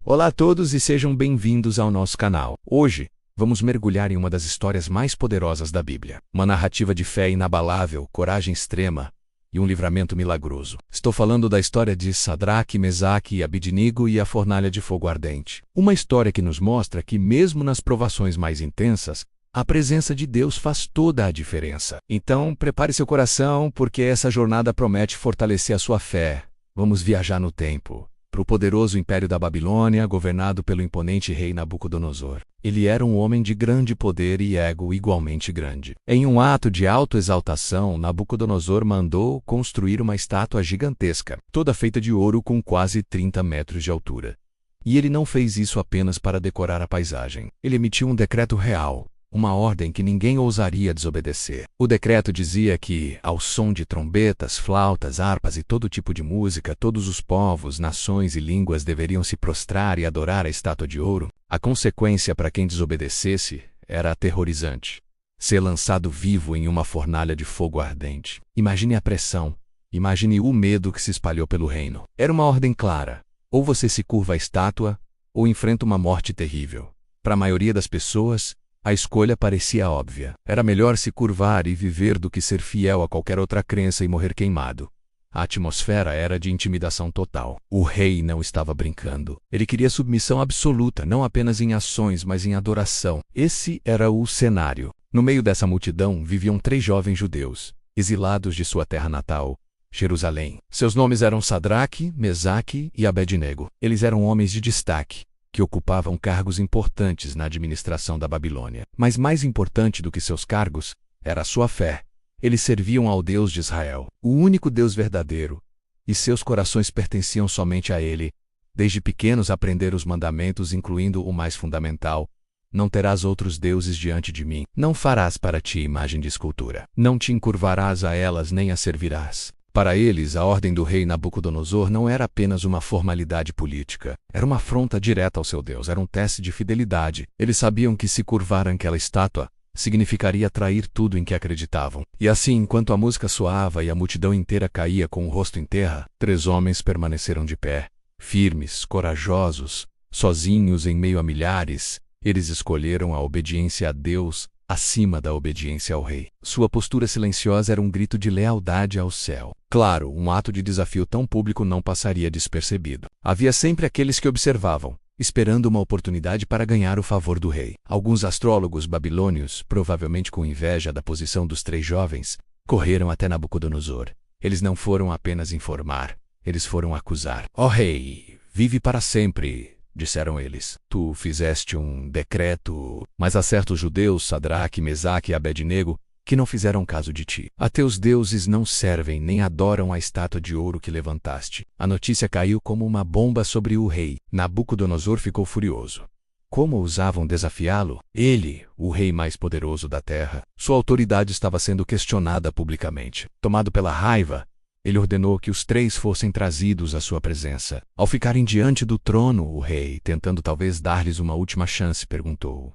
Olá a todos e sejam bem-vindos ao nosso canal. Hoje, vamos mergulhar em uma das histórias mais poderosas da Bíblia. Uma narrativa de fé inabalável, coragem extrema e um livramento milagroso. Estou falando da história de Sadraque, Mesaque e Abidnego e a fornalha de fogo ardente. Uma história que nos mostra que, mesmo nas provações mais intensas, a presença de Deus faz toda a diferença. Então, prepare seu coração, porque essa jornada promete fortalecer a sua fé. Vamos viajar no tempo, para o poderoso império da Babilônia, governado pelo imponente rei Nabucodonosor. Ele era um homem de grande poder e ego igualmente grande. Em um ato de autoexaltação, Nabucodonosor mandou construir uma estátua gigantesca, toda feita de ouro com quase 30 metros de altura. E ele não fez isso apenas para decorar a paisagem. Ele emitiu um decreto real, uma ordem que ninguém ousaria desobedecer. O decreto dizia que, ao som de trombetas, flautas, harpas e todo tipo de música, todos os povos, nações e línguas deveriam se prostrar e adorar a estátua de ouro. A consequência para quem desobedecesse era aterrorizante: ser lançado vivo em uma fornalha de fogo ardente. Imagine a pressão, imagine o medo que se espalhou pelo reino. Era uma ordem clara: ou você se curva à estátua, ou enfrenta uma morte terrível. Para a maioria das pessoas, a escolha parecia óbvia. Era melhor se curvar e viver do que ser fiel a qualquer outra crença e morrer queimado. A atmosfera era de intimidação total. O rei não estava brincando. Ele queria submissão absoluta, não apenas em ações, mas em adoração. Esse era o cenário. No meio dessa multidão viviam 3 jovens judeus, exilados de sua terra natal, Jerusalém. Seus nomes eram Sadraque, Mesaque e Abednego. Eles eram homens de destaque, que ocupavam cargos importantes na administração da Babilônia. Mas mais importante do que seus cargos era a sua fé. Eles serviam ao Deus de Israel, o único Deus verdadeiro, e seus corações pertenciam somente a Ele. Desde pequenos aprenderam os mandamentos, incluindo o mais fundamental: não terás outros deuses diante de mim. Não farás para ti imagem de escultura. Não te encurvarás a elas nem as servirás. Para eles, a ordem do rei Nabucodonosor não era apenas uma formalidade política. Era uma afronta direta ao seu Deus, era um teste de fidelidade. Eles sabiam que se curvar àquela estátua significaria trair tudo em que acreditavam. E assim, enquanto a música soava e a multidão inteira caía com o rosto em terra, 3 homens permaneceram de pé, firmes, corajosos, sozinhos em meio a milhares. Eles escolheram a obediência a Deus acima da obediência ao rei. Sua postura silenciosa era um grito de lealdade ao céu. Claro, um ato de desafio tão público não passaria despercebido. Havia sempre aqueles que observavam, esperando uma oportunidade para ganhar o favor do rei. Alguns astrólogos babilônios, provavelmente com inveja da posição dos 3 jovens, correram até Nabucodonosor. Eles não foram apenas informar, eles foram acusar. Ó rei, vive para sempre, disseram eles. Tu fizeste um decreto, mas há certos judeus, Sadraque, Mesaque e Abednego, que não fizeram caso de ti. A teus deuses não servem nem adoram a estátua de ouro que levantaste. A notícia caiu como uma bomba sobre o rei. Nabucodonosor ficou furioso. Como ousavam desafiá-lo? Ele, o rei mais poderoso da terra. Sua autoridade estava sendo questionada publicamente. Tomado pela raiva, ele ordenou que os 3 fossem trazidos à sua presença. Ao ficarem diante do trono, o rei, tentando talvez dar-lhes uma última chance, perguntou: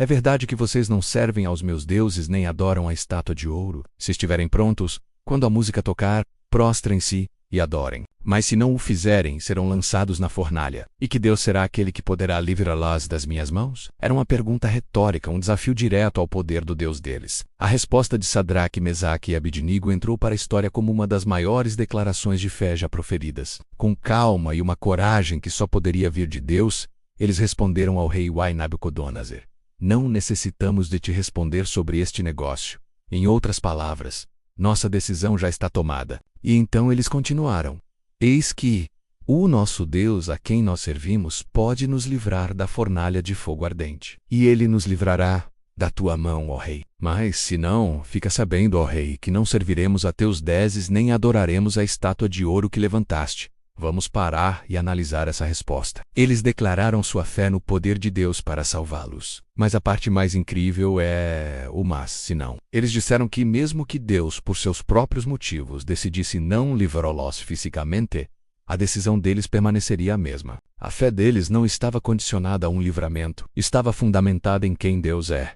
é verdade que vocês não servem aos meus deuses nem adoram a estátua de ouro? Se estiverem prontos, quando a música tocar, prostrem-se e adorem. Mas se não o fizerem, serão lançados na fornalha. E que Deus será aquele que poderá livrá-los das minhas mãos? Era uma pergunta retórica, um desafio direto ao poder do Deus deles. A resposta de Sadraque, Mesaque e Abednego entrou para a história como uma das maiores declarações de fé já proferidas. Com calma e uma coragem que só poderia vir de Deus, eles responderam ao rei Nabucodonosor: não necessitamos de te responder sobre este negócio. Em outras palavras, nossa decisão já está tomada. E então eles continuaram: eis que o nosso Deus a quem nós servimos pode nos livrar da fornalha de fogo ardente. E ele nos livrará da tua mão, ó rei. Mas se não, fica sabendo, ó rei, que não serviremos a teus deuses nem adoraremos a estátua de ouro que levantaste. Vamos parar e analisar essa resposta. Eles declararam sua fé no poder de Deus para salvá-los. Mas a parte mais incrível é o mas, se não. Eles disseram que mesmo que Deus, por seus próprios motivos, decidisse não livrá-los fisicamente, a decisão deles permaneceria a mesma. A fé deles não estava condicionada a um livramento, estava fundamentada em quem Deus é.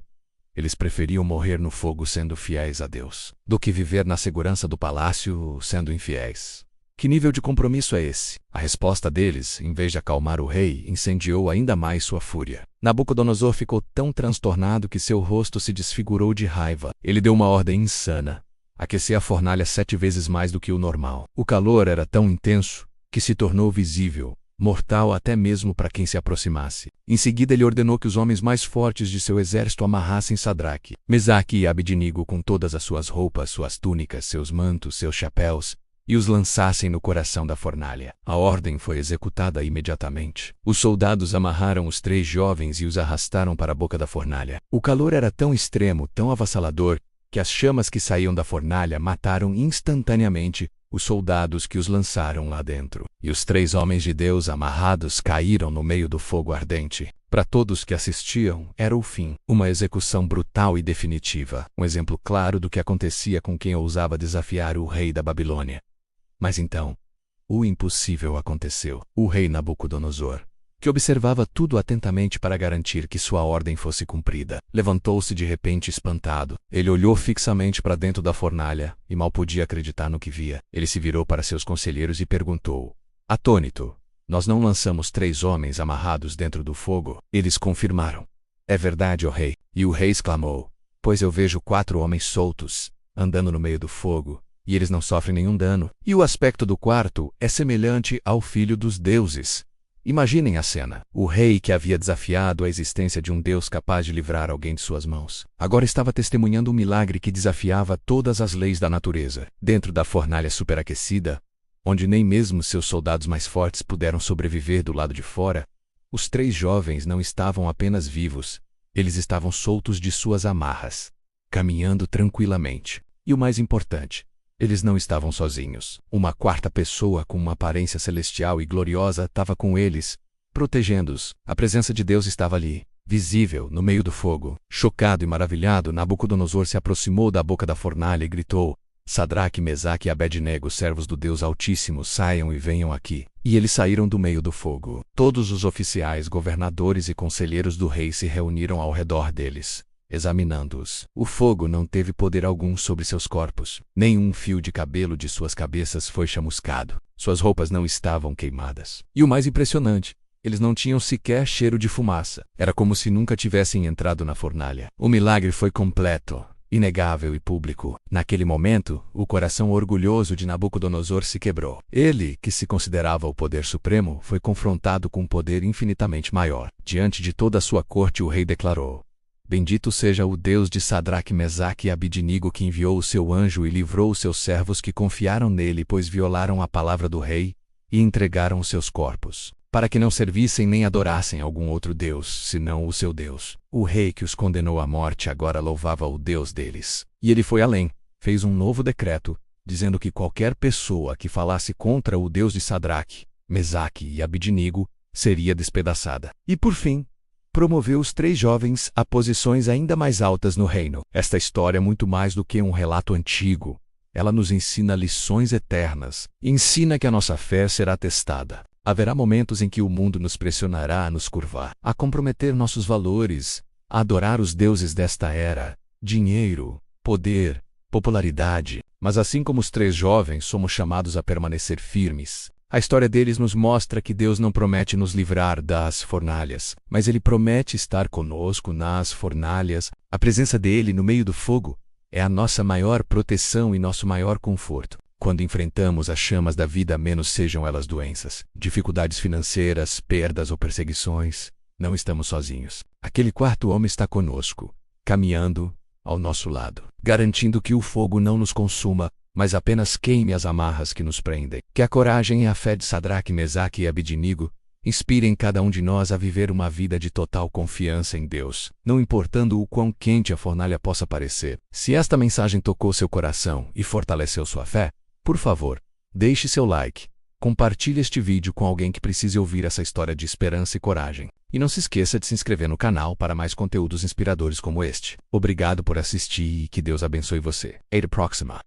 Eles preferiam morrer no fogo sendo fiéis a Deus, do que viver na segurança do palácio sendo infiéis. Que nível de compromisso é esse? A resposta deles, em vez de acalmar o rei, incendiou ainda mais sua fúria. Nabucodonosor ficou tão transtornado que seu rosto se desfigurou de raiva. Ele deu uma ordem insana: aquecer a fornalha 7 vezes mais do que o normal. O calor era tão intenso que se tornou visível, mortal até mesmo para quem se aproximasse. Em seguida ele ordenou que os homens mais fortes de seu exército amarrassem Sadraque, Mesaque e Abednego com todas as suas roupas, suas túnicas, seus mantos, seus chapéus, e os lançassem no coração da fornalha. A ordem foi executada imediatamente. Os soldados amarraram os 3 jovens e os arrastaram para a boca da fornalha. O calor era tão extremo, tão avassalador, que as chamas que saíam da fornalha mataram instantaneamente os soldados que os lançaram lá dentro. E os 3 homens de Deus amarrados caíram no meio do fogo ardente. Para todos que assistiam, era o fim. Uma execução brutal e definitiva. Um exemplo claro do que acontecia com quem ousava desafiar o rei da Babilônia. Mas então, o impossível aconteceu. O rei Nabucodonosor, que observava tudo atentamente para garantir que sua ordem fosse cumprida, levantou-se de repente espantado. Ele olhou fixamente para dentro da fornalha e mal podia acreditar no que via. Ele se virou para seus conselheiros e perguntou, atônito: nós não lançamos 3 homens amarrados dentro do fogo? Eles confirmaram: é verdade, ó rei. E o rei exclamou: pois eu vejo 4 homens soltos, andando no meio do fogo, e eles não sofrem nenhum dano. E o aspecto do quarto é semelhante ao filho dos deuses. Imaginem a cena. O rei que havia desafiado a existência de um Deus capaz de livrar alguém de suas mãos, agora estava testemunhando um milagre que desafiava todas as leis da natureza. Dentro da fornalha superaquecida, onde nem mesmo seus soldados mais fortes puderam sobreviver do lado de fora, os 3 jovens não estavam apenas vivos, eles estavam soltos de suas amarras, caminhando tranquilamente. E o mais importante, eles não estavam sozinhos. Uma 4ª pessoa com uma aparência celestial e gloriosa estava com eles, protegendo-os. A presença de Deus estava ali, visível, no meio do fogo. Chocado e maravilhado, Nabucodonosor se aproximou da boca da fornalha e gritou: Sadraque, Mesaque e Abednego, servos do Deus Altíssimo, saiam e venham aqui. E eles saíram do meio do fogo. Todos os oficiais, governadores e conselheiros do rei se reuniram ao redor deles, examinando-os. O fogo não teve poder algum sobre seus corpos. Nenhum fio de cabelo de suas cabeças foi chamuscado. Suas roupas não estavam queimadas. E o mais impressionante, eles não tinham sequer cheiro de fumaça. Era como se nunca tivessem entrado na fornalha. O milagre foi completo, inegável e público. Naquele momento, o coração orgulhoso de Nabucodonosor se quebrou. Ele, que se considerava o poder supremo, foi confrontado com um poder infinitamente maior. Diante de toda a sua corte, o rei declarou: Bendito seja o Deus de Sadraque, Mesaque e Abednego, que enviou o seu anjo e livrou os seus servos que confiaram nele, pois violaram a palavra do rei e entregaram os seus corpos, para que não servissem nem adorassem algum outro Deus, senão o seu Deus. O rei que os condenou à morte agora louvava o Deus deles. E ele foi além, fez um novo decreto, dizendo que qualquer pessoa que falasse contra o Deus de Sadraque, Mesaque e Abednego seria despedaçada. E por fim, promoveu os 3 jovens a posições ainda mais altas no reino. Esta história é muito mais do que um relato antigo. Ela nos ensina lições eternas. Ensina que a nossa fé será testada. Haverá momentos em que o mundo nos pressionará a nos curvar, a comprometer nossos valores, a adorar os deuses desta era, dinheiro, poder, popularidade. Mas assim como os 3 jovens, somos chamados a permanecer firmes. A história deles nos mostra que Deus não promete nos livrar das fornalhas, mas Ele promete estar conosco nas fornalhas. A presença dEle no meio do fogo é a nossa maior proteção e nosso maior conforto. Quando enfrentamos as chamas da vida, menos sejam elas doenças, dificuldades financeiras, perdas ou perseguições, não estamos sozinhos. Aquele 4º homem está conosco, caminhando ao nosso lado, garantindo que o fogo não nos consuma, mas apenas queime as amarras que nos prendem. Que a coragem e a fé de Sadraque, Mesaque e Abednego inspirem cada um de nós a viver uma vida de total confiança em Deus, não importando o quão quente a fornalha possa parecer. Se esta mensagem tocou seu coração e fortaleceu sua fé, por favor, deixe seu like, compartilhe este vídeo com alguém que precise ouvir essa história de esperança e coragem. E não se esqueça de se inscrever no canal para mais conteúdos inspiradores como este. Obrigado por assistir e que Deus abençoe você. Até a próxima.